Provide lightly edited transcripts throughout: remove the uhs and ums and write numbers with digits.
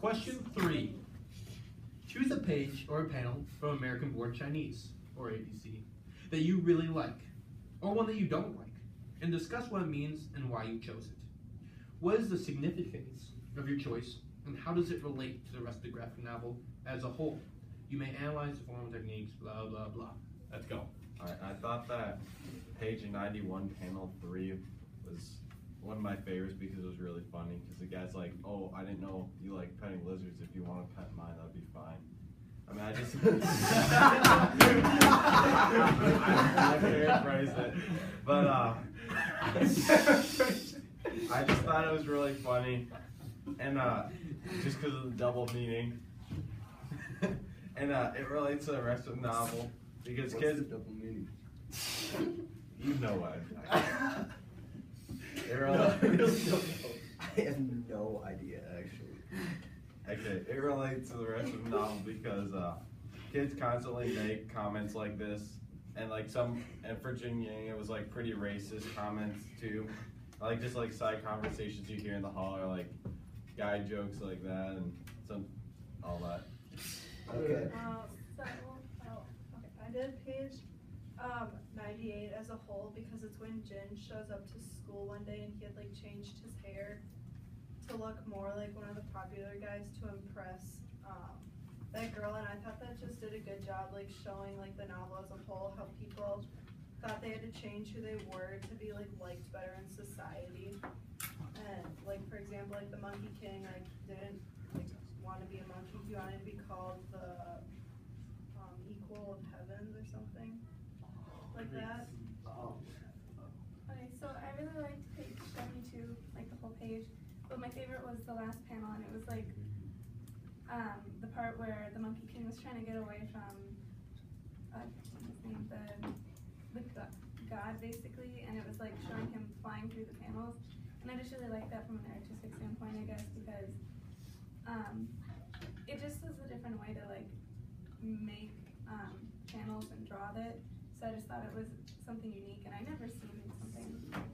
Question 3. Choose a page or a panel from American Born Chinese, or ABC, that you really like, or one that you don't like, and discuss what it means and why you chose it. What is the significance of your choice, and how does it relate to the rest of the graphic novel as a whole? You may analyze the form techniques, blah, blah, blah. Let's go. Alright, I thought that page 91, panel 3 was one of my favorites because it was really funny. Because the guy's like, "Oh, I didn't know you like petting lizards. If you want to pet mine, that'd be fine." I mean, I just I paraphrased it, but I just thought it was really funny, and just because of the double meaning, and it relates to the rest of the novel because What's kids. the double meaning? You know what? I have no idea, actually. Okay, it relates to the rest of the novel because kids constantly make comments like this, and like and for Jin Yang, it was like pretty racist comments too, like just like side conversations you hear in the hall, or like guy jokes like that, and all that. Okay. I did page 98 as a whole because it's when Jin shows up to school one day and he had like changed his hair to look more like one of the popular guys to impress that girl, and I thought that just did a good job like showing like the novel as a whole, how people thought they had to change who they were to be like liked better in society. And like for example, like the Monkey King like didn't like want to be a monkey, he wanted to be called the equal of heavens or something like that. Okay, so I really liked page 72, like the whole page, but my favorite was the last panel, and it was like the part where the Monkey King was trying to get away from what's his name, the god basically, and it was like showing him flying through the panels, and I just really liked that from an artistic standpoint, I guess, because it just was a different way to like make panels and draw it. So I just thought it was something unique, and I never seen something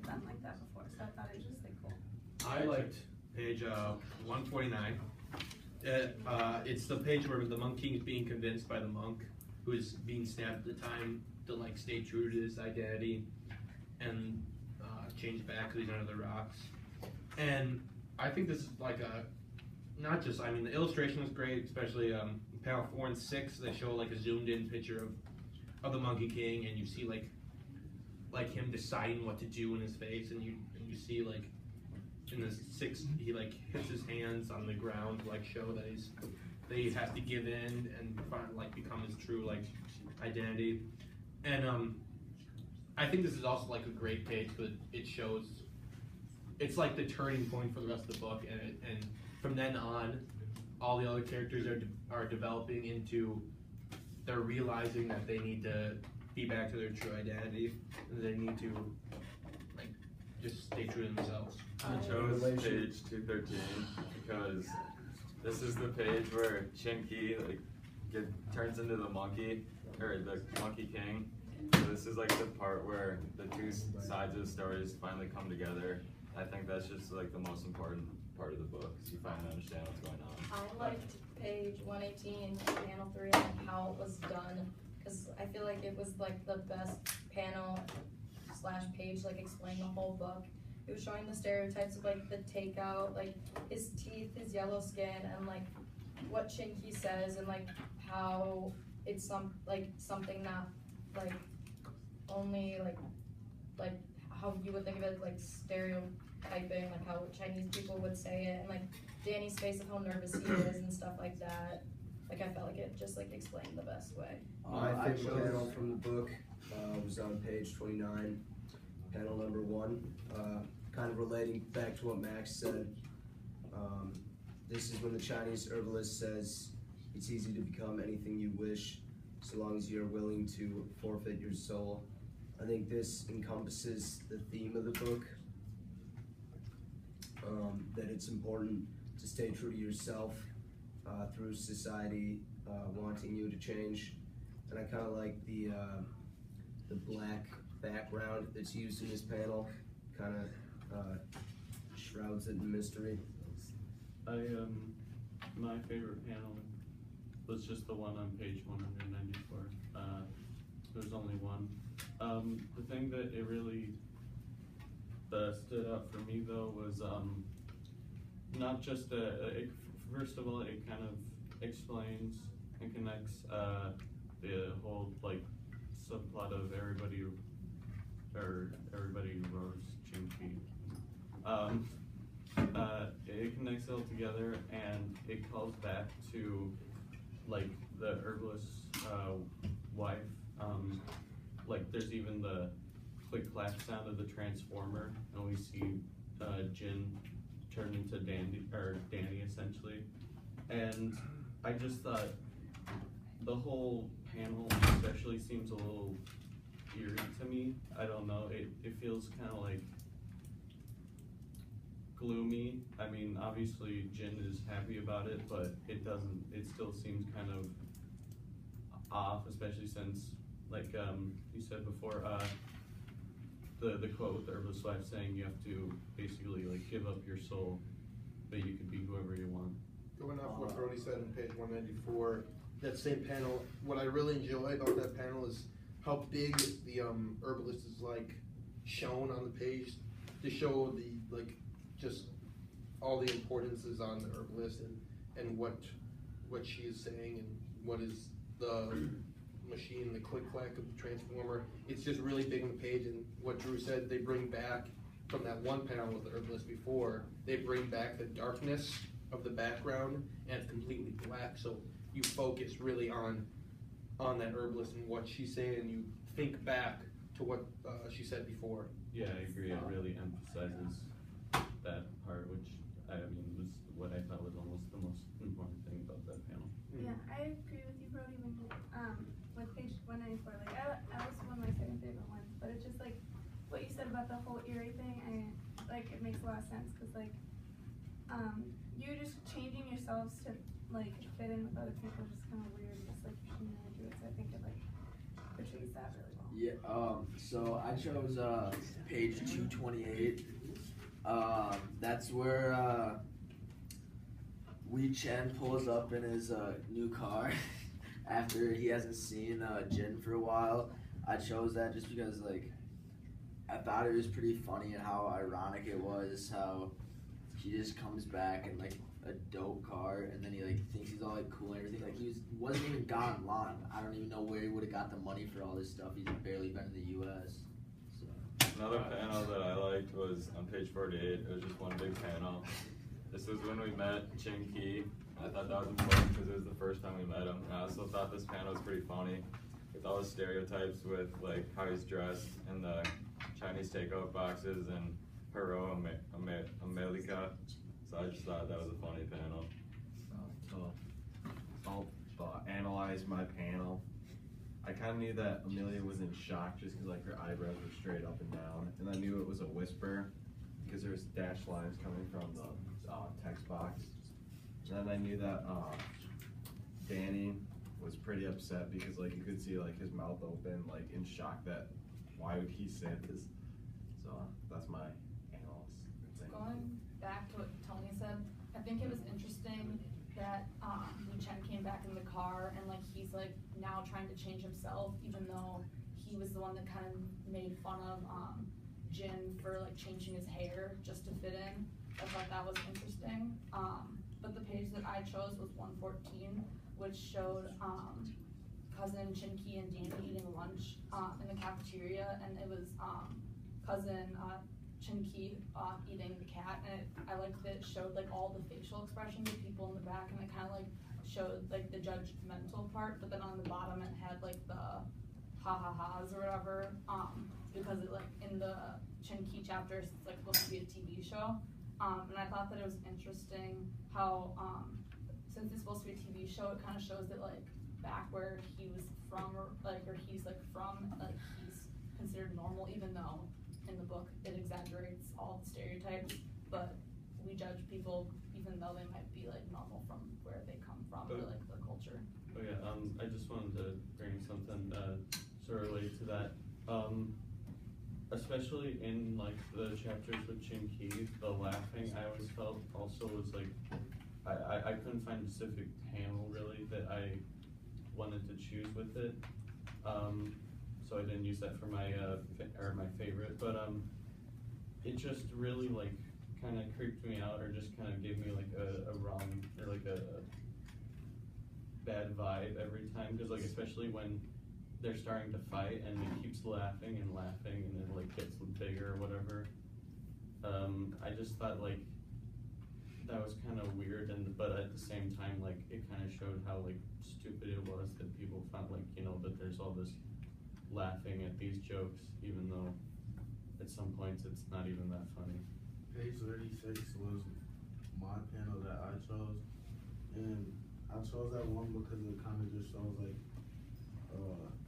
done like that before. So I thought it was just like cool. I liked page 149. It's the page where the Monk King is being convinced by the monk who is being stabbed at the time to like stay true to his identity and change back because he's under the rocks. And I think this is like not just, I mean, the illustration was great, especially panel 4 and 6. They show like a zoomed in picture of the Monkey King, and you see like him deciding what to do in his face, and you see like in the 6th he like hits his hands on the ground to like show that he has to give in and like become his true like identity. And I think this is also like a great page because it shows it's like the turning point for the rest of the book, and from then on all the other characters are developing into, they're realizing that they need to be back to their true identity, and they need to like just stay true to themselves. I chose page 213 because this is the page where Shinki turns into the monkey, or the Monkey King. So this is like the part where the two sides of the stories finally come together. I think that's just like the most important part of the book, so you finally understand what's going on. I liked page 118, panel 3, and how it was done, because I feel like it was like the best panel / page, like explaining the whole book. It was showing the stereotypes of like the takeout, like his teeth, his yellow skin, and like what Shinki says, and like how it's something not like only like how you would think of it, like stereotyping, like how Chinese people would say it, and like Danny's face of how nervous he is and stuff like that. Like I felt like it just like explained the best way. My favorite panel from the book was on page 29, panel number 1. Kind of relating back to what Max said. This is when the Chinese herbalist says it's easy to become anything you wish, so long as you're willing to forfeit your soul. I think this encompasses the theme of the book, that it's important to stay true to yourself through society wanting you to change. And I kind of like the black background that's used in this panel, kind of shrouds it in mystery. I my favorite panel was just the one on page 194. There's only one. The thing that it really stood out for me though was not just first of all, it kind of explains and connects the whole like subplot of everybody rows Chinky. It connects it all together, and it calls back to like the herbalist's wife. Like there's even the click clack sound of the transformer, and we see Jin turn into Danny essentially. And I just thought the whole panel especially seems a little eerie to me. I don't know, it feels kind of like gloomy. I mean, obviously Jin is happy about it, but it still seems kind of off, especially since, like you said before, the quote with the herbalist's wife saying you have to basically like give up your soul, but you can be whoever you want. Going off what Brody said on page 194, that same panel, what I really enjoy about that panel is how big the herbalist is like shown on the page to show the like just all the importances on the herbalist and what she is saying and what is the machine, the click clack of the transformer. It's just really big on the page, and what Drew said, they bring back from that one panel with the herbalist before, they bring back the darkness of the background and it's completely black, so you focus really on that herbalist and what she's saying, and you think back to what she said before. Yeah, I agree. It really emphasizes that part, which I mean was what I thought was almost the most important thing about that panel. Yeah, I agree with you, Brody, when with page 194, like that was one of my second favorite ones, but it's just like what you said about the whole eerie thing, like it makes a lot of sense, because like you're just changing yourselves to like fit in with other people is just kind of weird, just like you shouldn't really do it, so I think it like portrays that really well. Yeah, so I chose page 228. That's where Wei Chen pulls up in his new car after he hasn't seen Jin for a while. I chose that just because like I thought it was pretty funny and how ironic it was how he just comes back in like a dope car, and then he like thinks he's all like cool and everything. Like he wasn't even gone long. I don't even know where he would have got the money for all this stuff. He's barely been in the U.S. So. Another panel that I liked was on page 48. It was just one big panel. This was when we met Chinky. I thought that was important because it was the first time we met him. And I also thought this panel was pretty funny with all the stereotypes with like how he's dressed and the Chinese takeout boxes and Hero Amelika. So I just thought that was a funny panel. So I'll analyze my panel. I kind of knew that Amelia was in shock just because like her eyebrows were straight up and down, and I knew it was a whisper because there's dashed lines coming from the text box. And then I knew that Danny was pretty upset because like you could see like his mouth open, like in shock that why would he say this? So that's my analysis. Going back to what Tony said, I think it was interesting that Wei Chen came back in the car and like he's like now trying to change himself, even though he was the one that kind of made fun of Jin for like changing his hair just to fit in. I thought that was interesting. But the page that I chose was 114, which showed cousin Chinky and Danny eating lunch in the cafeteria, and it was cousin Chinky eating the cat, and I liked that it showed like all the facial expressions of people in the back, and it kind of like showed like the judgmental part, but then on the bottom it had like the ha-ha-ha's or whatever, because it like in the Chinky chapters it's like supposed to be a TV show, and I thought that it was interesting how since it's supposed to be a TV show, it kind of shows that like back where he was from, or he's like from, like he's considered normal, even though in the book it exaggerates all the stereotypes, but we judge people even though they might be like normal from where they come from, or like the culture. Oh yeah, I just wanted to bring something sort of related to that. Especially in like the chapters with Chinky, the laughing I always felt also was like I couldn't find a specific panel really that I wanted to choose with it. So I didn't use that for my my favorite, but it just really like kind of creeped me out, or just kind of gave me like a wrong, or like a bad vibe every time, because like especially when they're starting to fight and it keeps laughing and laughing and it like gets bigger or whatever. I just thought like that was kind of weird, but at the same time like it kind of showed how like stupid it was that people found like, you know, that there's all this laughing at these jokes even though at some points it's not even that funny. Page 36 was my panel that I chose, and I chose that one because it kind of just shows like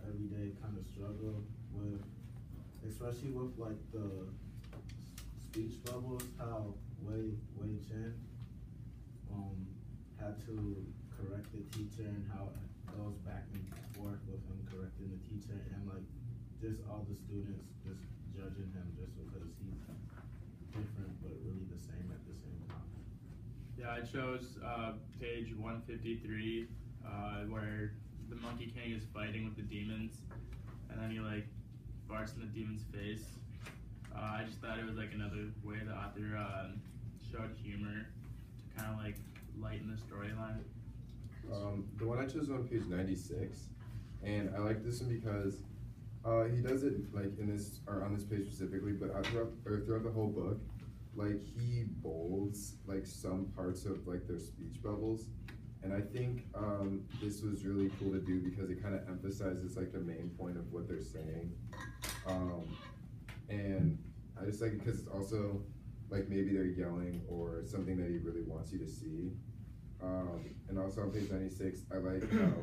everyday kind of struggle with, especially with like the speech bubbles, how Wei Chen had to correct the teacher, and how it goes back and forth with him correcting the teacher, and like just all the students just judging him just because he's different but really the same at the same time. Yeah, I chose page 153, where the Monkey King is fighting with the demons, and then he like barks in the demon's face. I just thought it was like another way the author showed humor to kind of like lighten the storyline. The one I chose was on page 96, and I like this one because he does it like in this, or on this page specifically, but throughout the whole book, like he bolds like some parts of like their speech bubbles, and I think this was really cool to do because it kind of emphasizes like the main point of what they're saying, and I just like it because it's also like maybe they're yelling or something that he really wants you to see. And also on page 96, I like how,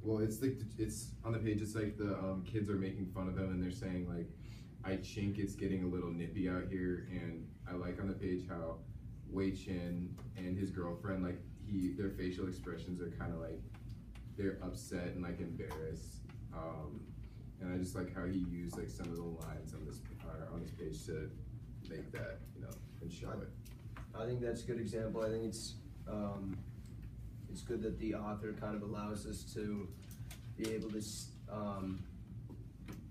well, it's like, it's on the page, it's like the kids are making fun of him and they're saying like, I chink it's getting a little nippy out here. And I like on the page how Wei Chen and his girlfriend, like their facial expressions are kind of like, they're upset and like embarrassed. And I just like how he used like some of the lines on this page to make that, you know, and show it. I think that's a good example. I think it's good that the author kind of allows us to be able to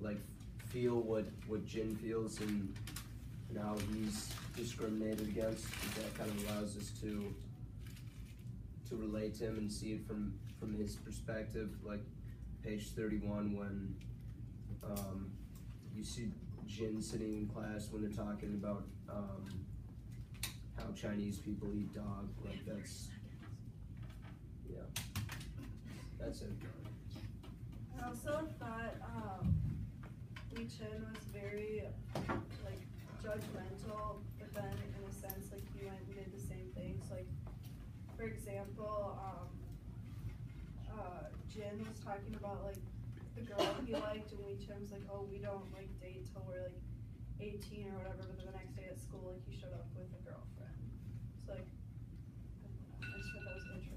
like feel what Jin feels and how he's discriminated against. That kind of allows us to relate to him and see it from his perspective. Like page 31 when you see Jin sitting in class when they're talking about how Chinese people eat dog, like that's it. I also thought Wei Chen was very like judgmental, but then in a sense like he went and did the same things. Like for example, Jin was talking about like the girl he liked, and Wei Chen was like, oh, we don't like date till we're like 18 or whatever, but then the next day at school like he showed up with a girlfriend. It's like I just thought that was interesting.